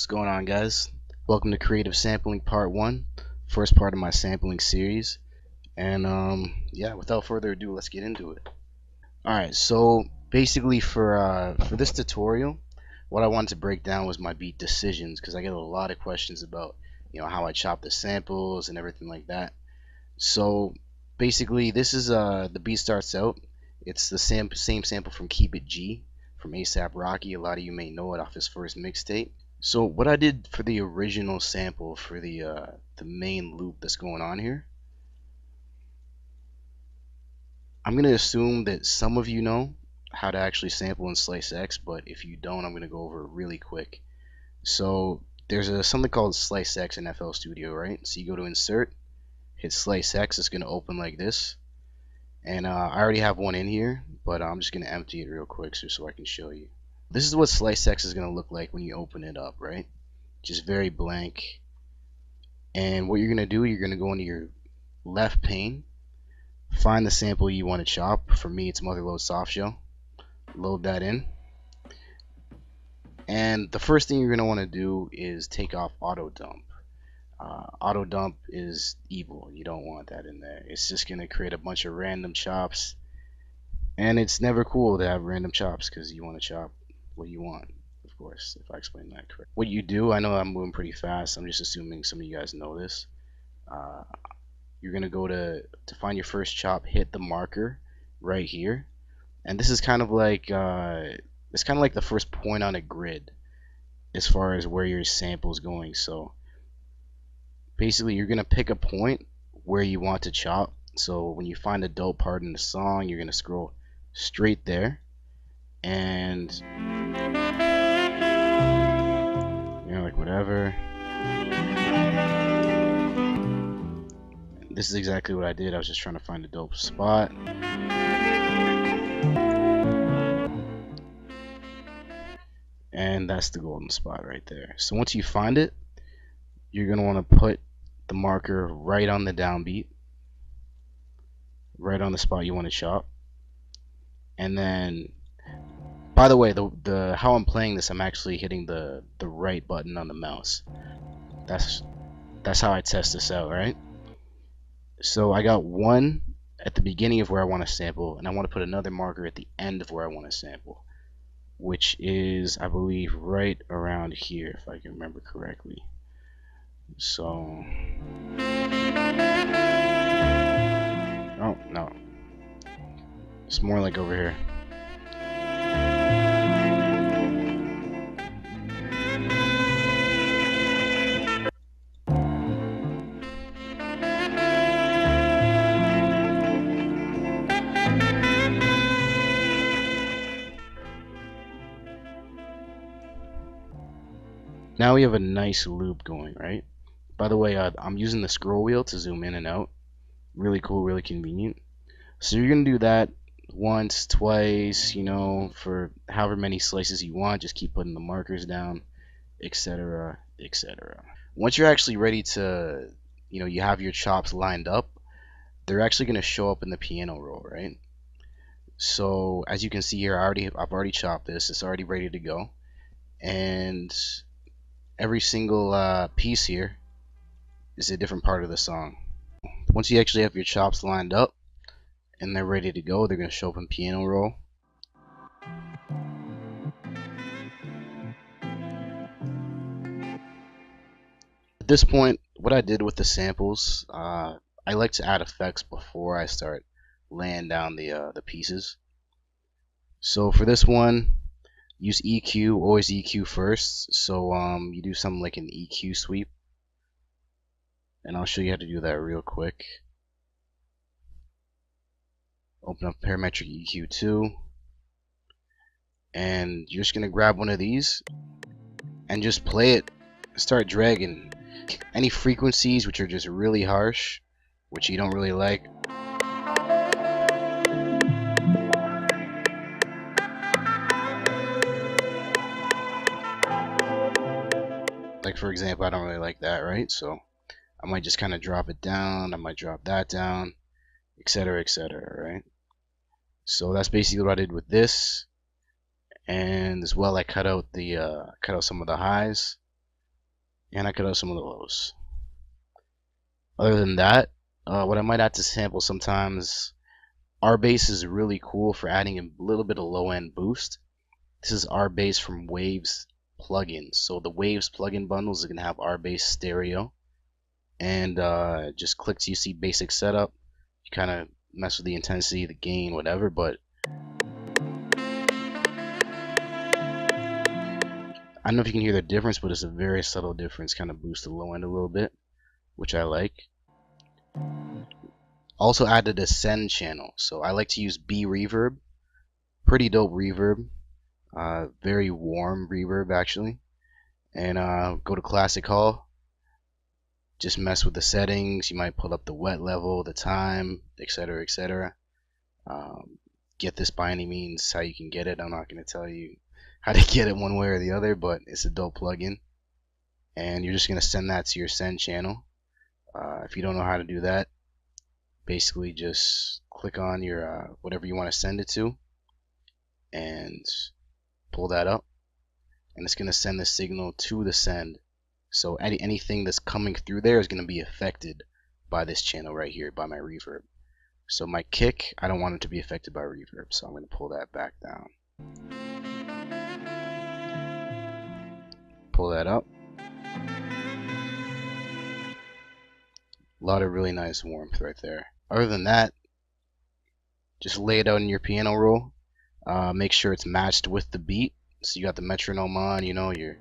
going on, guys? Welcome to Creative Sampling Part 1, first part of my sampling series. And yeah, without further ado, let's get into it. Alright, so basically for this tutorial, what I wanted to break down was my beat decisions, because I get a lot of questions about how I chop the samples and everything like that. So basically this is the beat starts out. It's the same sample from Keep It G from A$AP Rocky. A lot of you may know it off his first mixtape. So what I did for the original sample for the main loop that's going on here, I'm gonna assume that some of you know how to actually sample in SliceX, but if you don't, I'm gonna go over it really quick. So there's something called SliceX in FL Studio, right? So you go to Insert, hit SliceX. It's gonna open like this, and I already have one in here, but I'm just gonna empty it real quick so I can show you. This is what SliceX is going to look like when you open it up, right? Just very blank. And what you're going to do, you're going to go into your left pane, find the sample you want to chop. For me, it's Motherload Softshell. Load that in. And the first thing you're going to want to do is take off auto dump. Auto dump is evil. You don't want that in there. It's just going to create a bunch of random chops. And it's never cool to have random chops because you want to chop what you want, of course, if I explain that correct. What you do, I know I'm moving pretty fast, I'm just assuming some of you guys know this. You're gonna go to find your first chop, hit the marker right here, and this is kind of like the first point on a grid as far as where your sample is going. So basically you're gonna pick a point where you want to chop. So when you find a dope part in the song, you're gonna scroll straight there, and like whatever. This is exactly what I did. I was just trying to find a dope spot. And that's the golden spot right there. So once you find it, you're gonna want to put the marker right on the downbeat, right on the spot you want to chop. And then, by the way, the how I'm playing this, I'm actually hitting the right button on the mouse. That's how I test this out, right? So I got one at the beginning of where I want to sample, and I want to put another marker at the end of where I want to sample, which is, I believe, right around here, if I can remember correctly. So, oh no, it's more like over here. Now we have a nice loop going, right? By the way, I'm using the scroll wheel to zoom in and out. Really cool, really convenient. So you're gonna do that once, twice, for however many slices you want. Just keep putting the markers down, etc., etc. Once you're actually ready to, you have your chops lined up, they're actually gonna show up in the piano roll, right? So as you can see here, I've already chopped this. It's already ready to go, and every single piece here is a different part of the song. Once you actually have your chops lined up and they're ready to go, they're going to show up in piano roll. At this point, what I did with the samples, I like to add effects before I start laying down the pieces. So for this one, use EQ, always EQ first. So you do something like an EQ sweep, and I'll show you how to do that real quick. Open up parametric EQ2, and you're just gonna grab one of these and just play it. Start dragging any frequencies which are just really harsh, which you don't really like. Like for example, I don't really like that, right? So I might just kind of drop it down. I might drop that down, etc., etc., right? So that's basically what I did with this. And as well, I cut out some of the highs. and I cut out some of the lows. Other than that, what I might add to sample sometimes, R bass is really cool for adding a little bit of low end boost. This is R bass from Waves plugins. So the Waves plugin bundles are gonna have R bass stereo, and just click to see basic setup. You kind of mess with the intensity, the gain, whatever, but I don't know if you can hear the difference, but it's a very subtle difference. Kind of boost the low end a little bit, which I like. Also added a send channel, so I like to use B reverb. Pretty dope reverb, very warm reverb actually. And go to Classic Hall. Just mess with the settings. You might pull up the wet level, the time, etc., etc. Get this by any means how you can get it. I'm not going to tell you how to get it one way or the other, but it's a dope plugin. And you're just going to send that to your send channel. If you don't know how to do that, basically just click on your whatever you want to send it to and pull that up, and it's going to send the signal to the send. So anything that's coming through there is going to be affected by this channel right here, by my reverb. So my kick, I don't want it to be affected by reverb, so I'm going to pull that back down. Pull that up. A lot of really nice warmth right there. Other than that, just lay it out in your piano roll. Make sure it's matched with the beat. So you got the metronome on, you know, you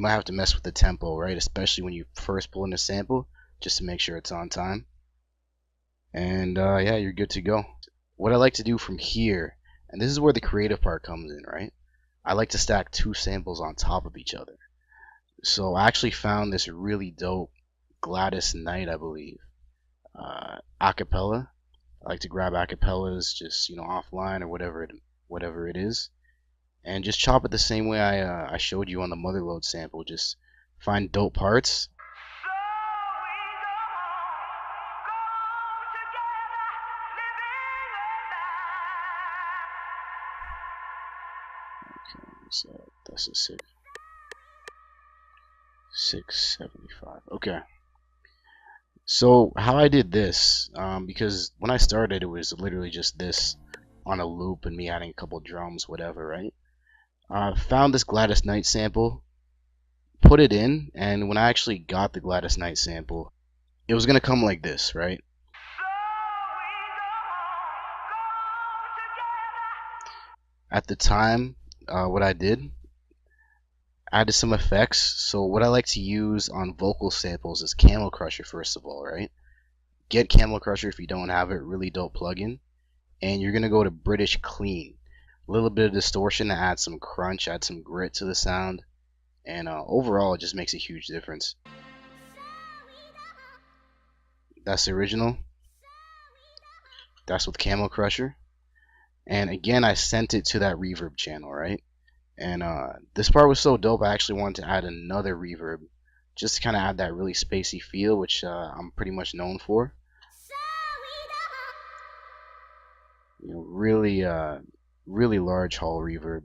might have to mess with the tempo, right? Especially when you first pull in a sample, just to make sure it's on time. And yeah, you're good to go. What I like to do from here, and this is where the creative part comes in, right? I like to stack two samples on top of each other. So I actually found this really dope Gladys Knight, I believe, acapella. I like to grab acapellas just, you know, offline or whatever it is, and just chop it the same way I showed you on the Motherload sample. Just find dope parts. Okay, so that's a 675. Okay. So how I did this, because when I started, it was literally just this on a loop and me adding a couple drums, whatever, right? Found this Gladys Knight sample, put it in, and when I actually got the Gladys Knight sample, it was gonna come like this, right? At the time, what I did, added some effects. So what I like to use on vocal samples is Camel Crusher, first of all, right? Get Camel Crusher if you don't have it, really dope plugin. And you're gonna go to British Clean. A little bit of distortion to add some crunch, add some grit to the sound, and overall it just makes a huge difference. That's the original. That's with Camel Crusher. And again, I sent it to that reverb channel, right? And this part was so dope, I actually wanted to add another reverb just to kind of add that really spacey feel, which I'm pretty much known for. You know, really large hall reverb.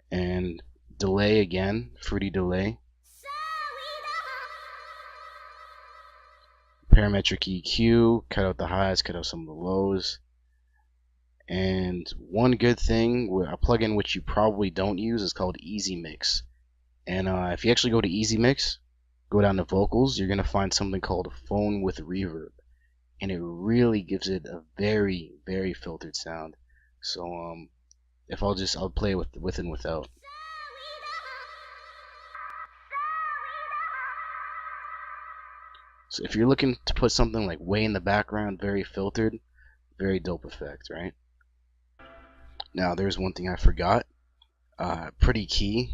And delay again, fruity delay. Parametric EQ, cut out the highs, cut out some of the lows. And one good thing, a plugin which you probably don't use, is called Easy Mix. And if you actually go to Easy Mix, go down to vocals, you're gonna find something called Phone with Reverb, and it really gives it a very filtered sound. So if I'll play with and without. So if you're looking to put something like way in the background, very filtered, very dope effect, right? Now there's one thing I forgot, pretty key,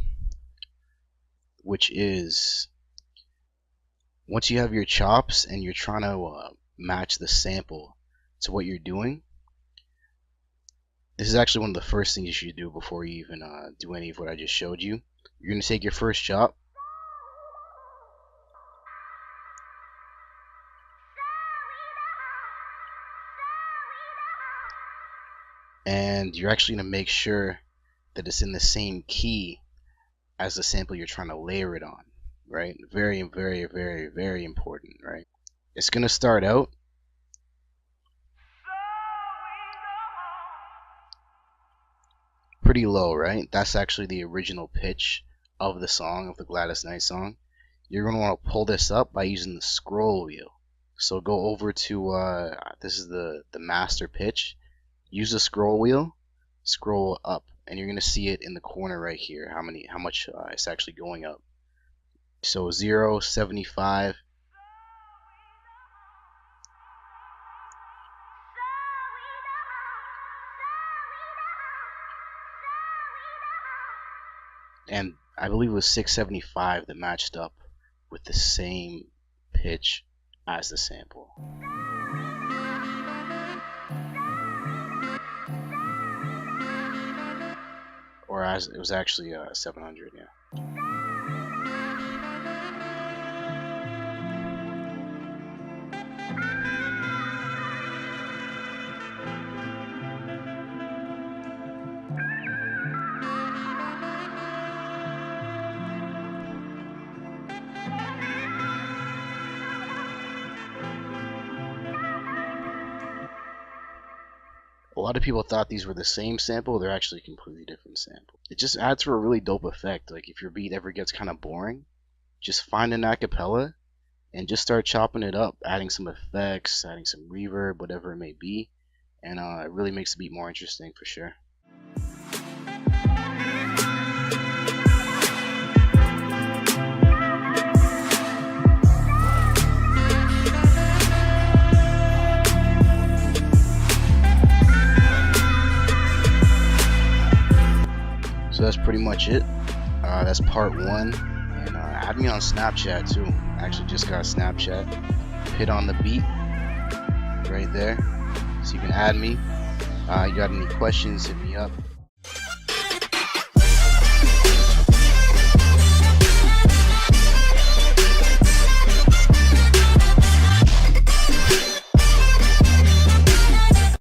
which is once you have your chops and you're trying to match the sample to what you're doing, this is actually one of the first things you should do before you even do any of what I just showed you. You're going to take your first chop, and you're actually going to make sure that it's in the same key as the sample you're trying to layer it on, right? Very, very, very, very important, right? It's gonna start out pretty low, right? That's actually the original pitch of the song, of the Gladys Knight song. You're gonna want to pull this up by using the scroll wheel. So go over to this is the master pitch. Use the scroll wheel, scroll up, and you're gonna see it in the corner right here. How much it's actually going up. So 0, 75. And I believe it was 675 that matched up with the same pitch as the sample. Or as it was actually 700, yeah. A lot of people thought these were the same sample. They're actually completely different samples. It just adds for a really dope effect. Like if your beat ever gets kind of boring, just find an acapella and just start chopping it up, adding some effects, adding some reverb, whatever it may be, and it really makes the beat more interesting for sure. So that's pretty much it. That's part 1. And add me on Snapchat too. I actually just got Snapchat. Hit on the beat right there. So you can add me. You got any questions, hit me up.